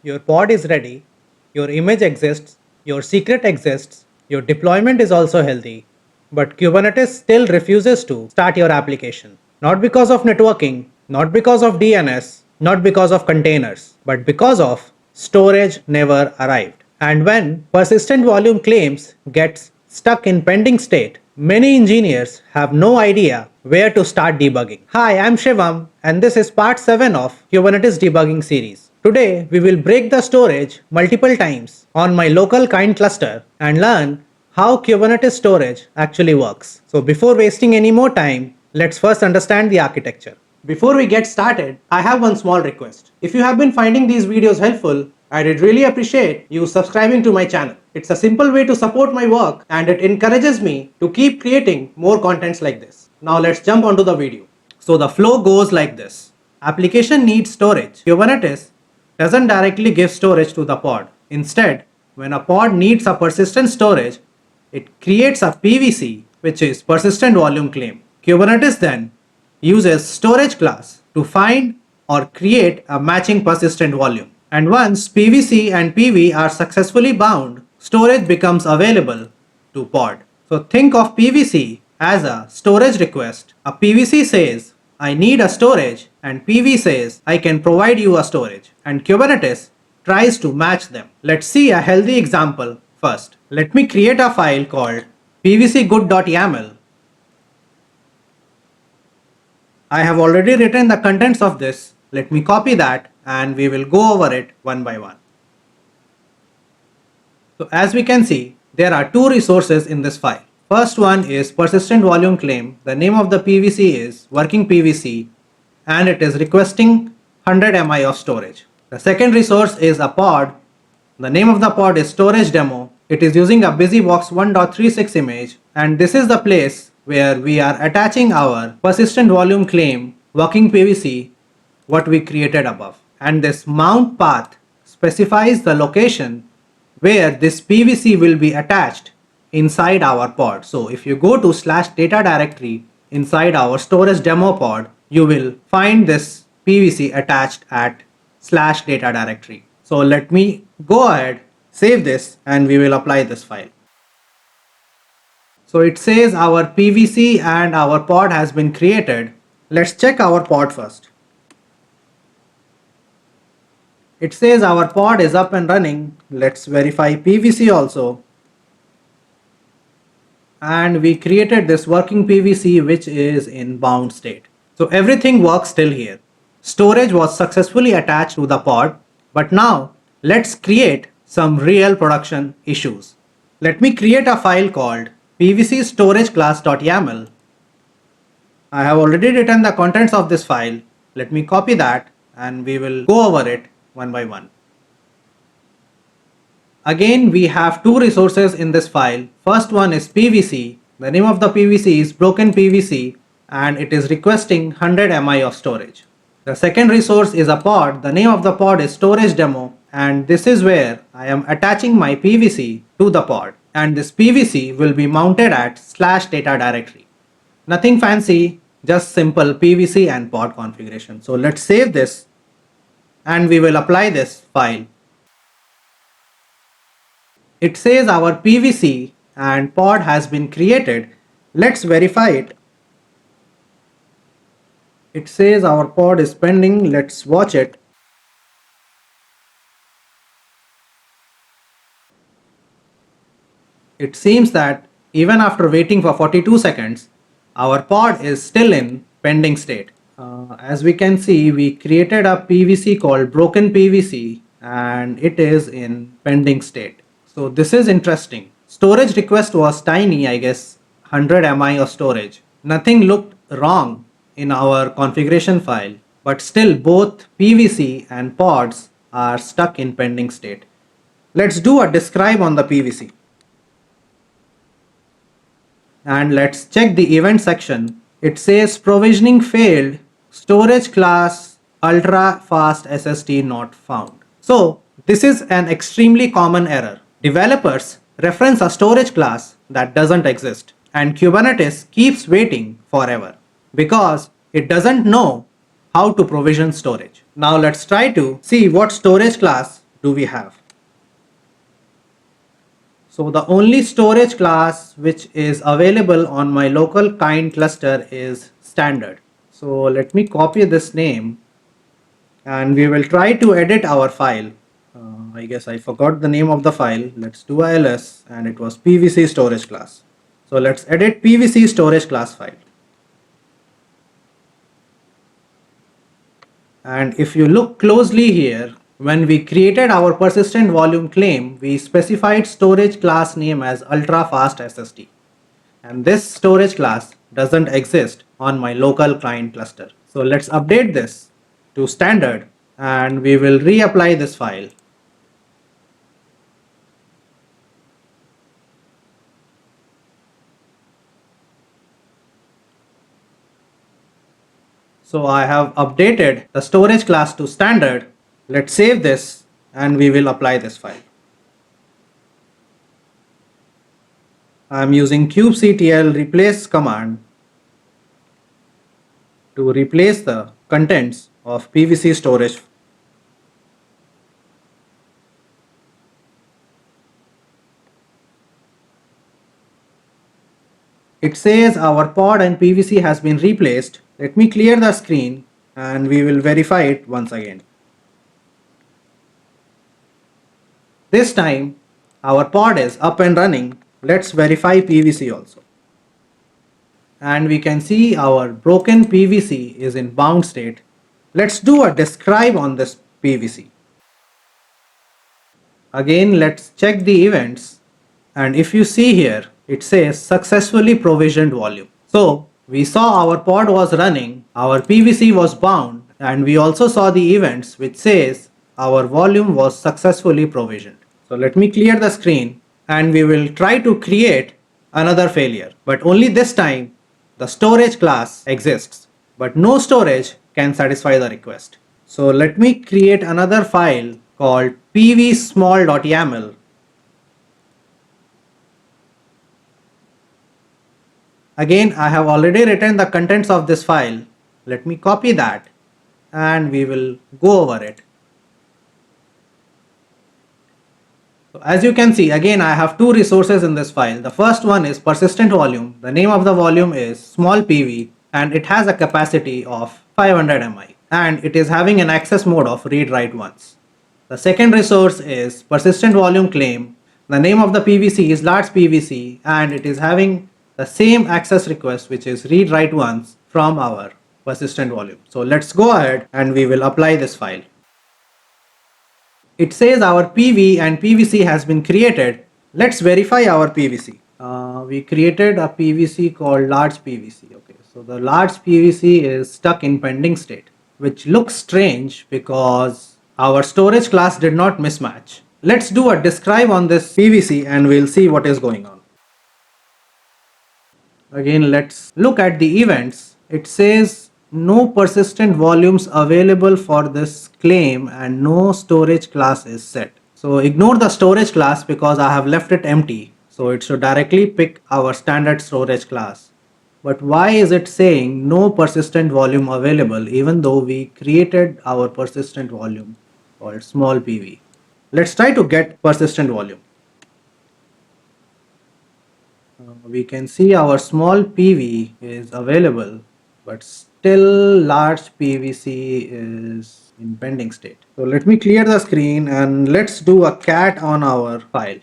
your pod is ready, your image exists, your secret exists, your deployment is also healthy, but Kubernetes still refuses to start your application. Not because of networking, not because of DNS, not because of containers, but because of storage never arrived. And when persistent volume claims gets stuck in pending state, many engineers have no idea where to start debugging. Hi, I'm Shivam, and this is part 7 of Kubernetes Debugging Series. Today, we will break the storage multiple times on my local kind cluster and learn how Kubernetes storage actually works. So before wasting any more time, let's first understand the architecture. Before we get started, I have one small request. If you have been finding these videos helpful, I would really appreciate you subscribing to my channel. It's a simple way to support my work and it encourages me to keep creating more contents like this. Now let's jump onto the video. So the flow goes like this. Application needs storage. Kubernetes doesn't directly give storage to the pod. Instead, when a pod needs a persistent storage, it creates a PVC, which is persistent volume claim. Kubernetes then uses storage class to find or create a matching persistent volume. And once PVC and PV are successfully bound, storage becomes available to pod. So think of PVC as a storage request. A PVC says, I need a storage, and PV says, I can provide you a storage. And Kubernetes tries to match them. Let's see a healthy example first. Let me create a file called pvcgood.yaml. I have already written the contents of this. Let me copy that and we will go over it one by one. So as we can see, there are two resources in this file. First one is persistent volume claim. The name of the PVC is working PVC and it is requesting 100 MI of storage. The second resource is a pod. The name of the pod is storage demo. It is using a busybox 1.36 image and this is the place where we are attaching our persistent volume claim working PVC what we created above. And this mount path specifies the location where this PVC will be attached inside our pod. So if you go to /data directory inside our storage demo pod, you will find this PVC attached at /data directory. So let me go ahead, save this, and we will apply this file. So it says our PVC and our pod has been created. Let's check our pod first. It says our pod is up and running. Let's verify PVC also. And we created this working PVC which is in bound state. So everything works still here. Storage was successfully attached to the pod, but now let's create some real production issues. Let me create a file called pvcstorageclass.yaml. I have already written the contents of this file. Let me copy that and we will go over it one by one. Again, we have two resources in this file. First one is PVC. The name of the PVC is broken PVC and it is requesting 100 MI of storage. The second resource is a pod. The name of the pod is storage demo and this is where I am attaching my PVC to the pod and this PVC will be mounted at /data directory. Nothing fancy, just simple PVC and pod configuration. So let's save this and we will apply this file. It says our PVC and pod has been created. Let's verify it. It says our pod is pending. Let's watch it. It seems that even after waiting for 42 seconds, our pod is still in pending state. As we can see, we created a PVC called broken PVC and it is in pending state. So this is interesting. Storage request was tiny, I guess 100 MI of storage. Nothing looked wrong in our configuration file, but still both PVC and pods are stuck in pending state. Let's do a describe on the PVC. And let's check the event section. It says provisioning failed, storage class ultra fast SSD not found. So this is an extremely common error. Developers reference a storage class that doesn't exist and Kubernetes keeps waiting forever because it doesn't know how to provision storage. Now let's try to see what storage class do we have? So the only storage class which is available on my local kind cluster is standard. So let me copy this name and we will try to edit our file. I guess I forgot the name of the file. Let's do ls, and it was PVC storage class. So let's edit PVC storage class file. And if you look closely here, when we created our persistent volume claim, we specified storage class name as ultra fast SSD. And this storage class doesn't exist on my local client cluster. So let's update this to standard and we will reapply this file. So I have updated the storage class to standard. Let's save this and we will apply this file. I am using kubectl replace command to replace the contents of PVC storage. It says our pod and PVC has been replaced. Let me clear the screen and we will verify it once again. This time our pod is up and running. Let's verify PVC also. And we can see our broken PVC is in bound state. Let's do a describe on this PVC. Again, let's check the events. And if you see here, it says successfully provisioned volume. So we saw our pod was running, our PVC was bound, and we also saw the events which says our volume was successfully provisioned. So let me clear the screen and we will try to create another failure. But only this time the storage class exists, but no storage can satisfy the request. So let me create another file called pvsmall.yaml. Again, I have already written the contents of this file. Let me copy that and we will go over it. So as you can see, again I have two resources in this file. The first one is persistent volume. The name of the volume is small pv and it has a capacity of 500 MI and it is having an access mode of ReadWriteOnce. The second resource is persistent volume claim. The name of the PVC is large PVC and it is having the same access request which is ReadWriteOnce from our persistent volume. So let's go ahead and we will apply this file. It says our PV and PVC has been created. Let's verify our PVC. We created a PVC called large PVC. Okay, so the large PVC is stuck in pending state, which looks strange because our storage class did not mismatch. Let's do a describe on this PVC and we'll see what is going on. Again, let's look at the events. It says no persistent volumes available for this claim and no storage class is set. So ignore the storage class because I have left it empty. So it should directly pick our standard storage class. But why is it saying no persistent volume available even though we created our persistent volume called small pv? Let's try to get persistent volume. We can see our small PV is available, but still large PVC is in pending state. So let me clear the screen and let's do a cat on our file.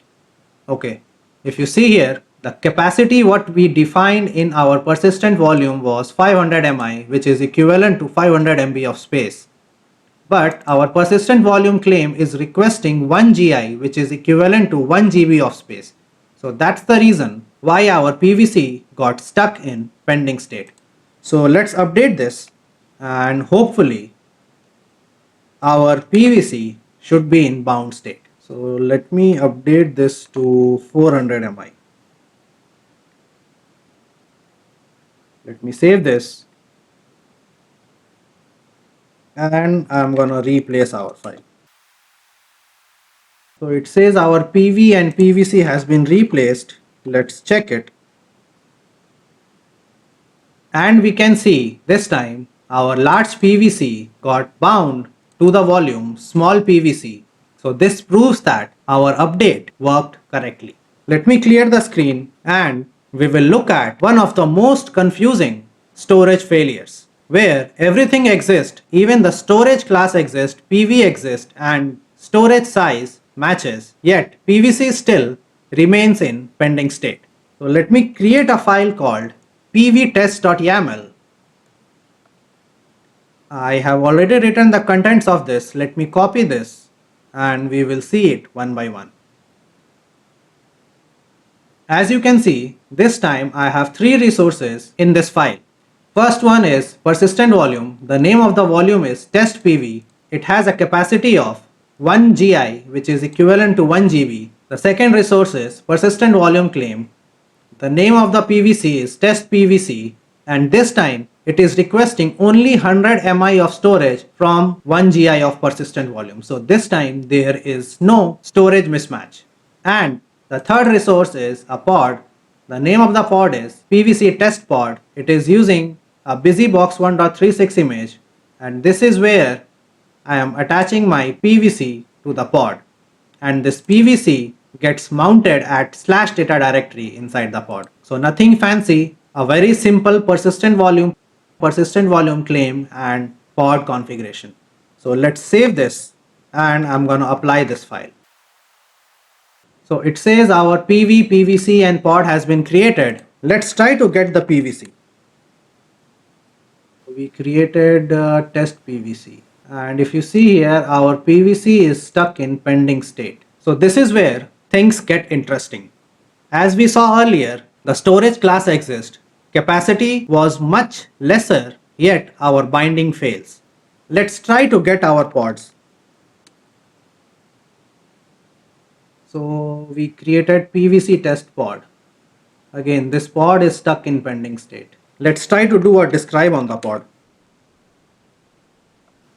Okay, if you see here, the capacity what we defined in our persistent volume was 500 MI, which is equivalent to 500 MB of space. But our persistent volume claim is requesting 1 GI, which is equivalent to 1 GB of space. So that's the reason why our PVC got stuck in pending state. So let's update this and hopefully our PVC should be in bound state. So let me update this to 400 MI. Let me save this and I'm gonna replace our file. So it says our PV and PVC has been replaced. Let's check it. And we can see this time our large PVC got bound to the volume small PVC So this proves that our update worked correctly. Let me clear the screen and we will look at one of the most confusing storage failures, where everything exists, even the storage class exists, PV exists, and storage size matches, yet PVC still remains in pending state. So let me create a file called pvtest.yaml. I have already written the contents of this. Let me copy this and we will see it one by one. As you can see, this time I have 3 resources in this file. First one is persistent volume. The name of the volume is test PV. It has a capacity of 1 GI, which is equivalent to 1 GB. The second resource is persistent volume claim. The name of the PVC is test PVC, and this time it is requesting only 100 MI of storage from 1 GI of persistent volume. So this time there is no storage mismatch. And the third resource is a pod. The name of the pod is PVC test pod. It is using a busybox 1.36 image, and this is where I am attaching my PVC to the pod, and this PVC gets mounted at /data directory inside the pod. So nothing fancy, a very simple persistent volume claim and pod configuration. So let's save this and I'm going to apply this file. So it says our PV, PVC and pod has been created. Let's try to get the PVC. We created test PVC, and if you see here, our PVC is stuck in pending state. So this is where things get interesting. As we saw earlier, the storage class exists. Capacity was much lesser, yet our binding fails. Let's try to get our pods. So we created PVC test pod. Again, this pod is stuck in pending state. Let's try to do a describe on the pod.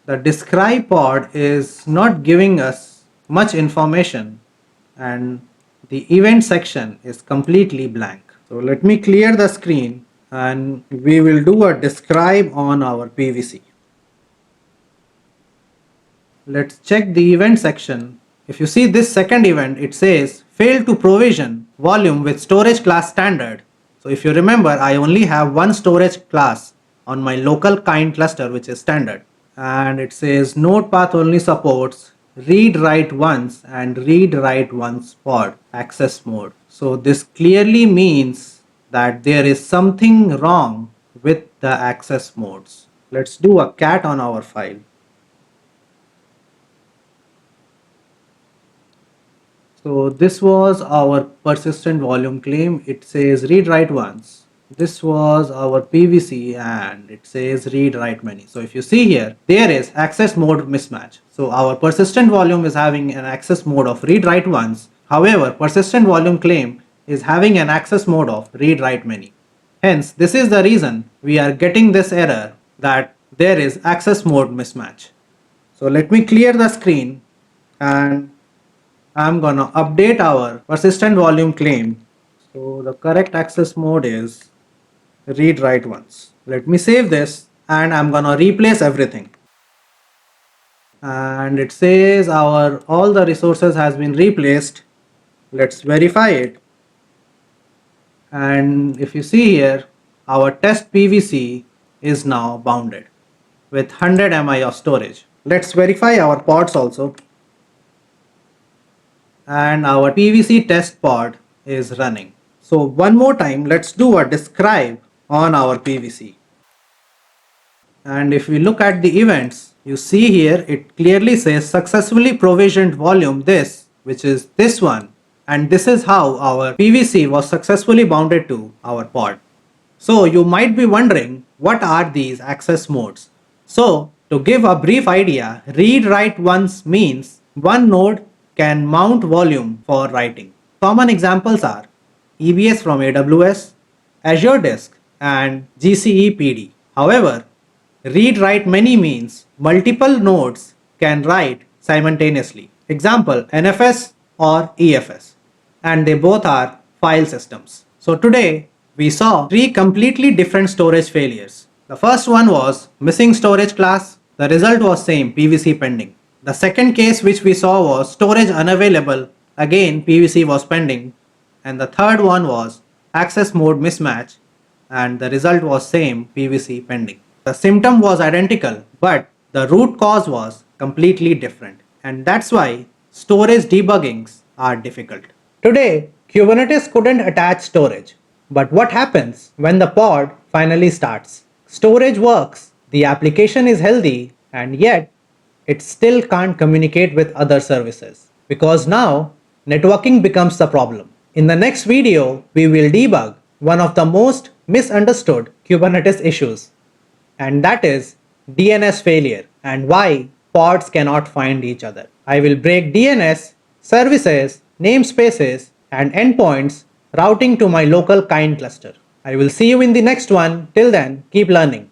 The describe pod is not giving us much information, and the event section is completely blank. So let me clear the screen and we will do a describe on our PVC. Let's check the event section. If you see this second event, it says fail to provision volume with storage class standard. So if you remember, I only have one storage class on my local kind cluster, which is standard, and it says node path only supports ReadWriteOnce and ReadWriteOnce pod access mode. So this clearly means that there is something wrong with the access modes. Let's do a cat on our file. So this was our persistent volume claim. It says ReadWriteOnce. This was our PVC and it says ReadWriteMany. So if you see here, there is access mode mismatch. So our persistent volume is having an access mode of ReadWriteOnce. However, persistent volume claim is having an access mode of ReadWriteMany. Hence, this is the reason we are getting this error that there is access mode mismatch. So let me clear the screen and I'm gonna update our persistent volume claim. So the correct access mode is ReadWriteOnce. Let me save this and I'm gonna replace everything. And it says all the resources has been replaced. Let's verify it. And if you see here, our test PVC is now bounded with 100 MI of storage. Let's verify our pods also. And our PVC test pod is running. So one more time, let's do a describe on our PVC. And if we look at the events, you see here it clearly says successfully provisioned volume this, which is this one, and this is how our PVC was successfully bounded to our pod. So you might be wondering, what are these access modes? So to give a brief idea, ReadWriteOnce means one node can mount volume for writing. Common examples are EBS from AWS, Azure Disk, and GCE PD. However, ReadWriteMany means multiple nodes can write simultaneously. Example, NFS or EFS, and they both are file systems. So today we saw 3 completely different storage failures. The first one was missing storage class. The result was same, PVC pending. The second case which we saw was storage unavailable. Again, PVC was pending. And the third one was access mode mismatch. And the result was same, PVC pending. The symptom was identical, but the root cause was completely different. And that's why storage debuggings are difficult. Today, Kubernetes couldn't attach storage. But what happens when the pod finally starts? Storage works, the application is healthy, and yet it still can't communicate with other services. Because now, networking becomes the problem. In the next video, we will debug one of the most misunderstood Kubernetes issues, and that is DNS failure and why pods cannot find each other. I will break DNS, services, namespaces, and endpoints routing to my local kind cluster. I will see you in the next one. Till then, keep learning.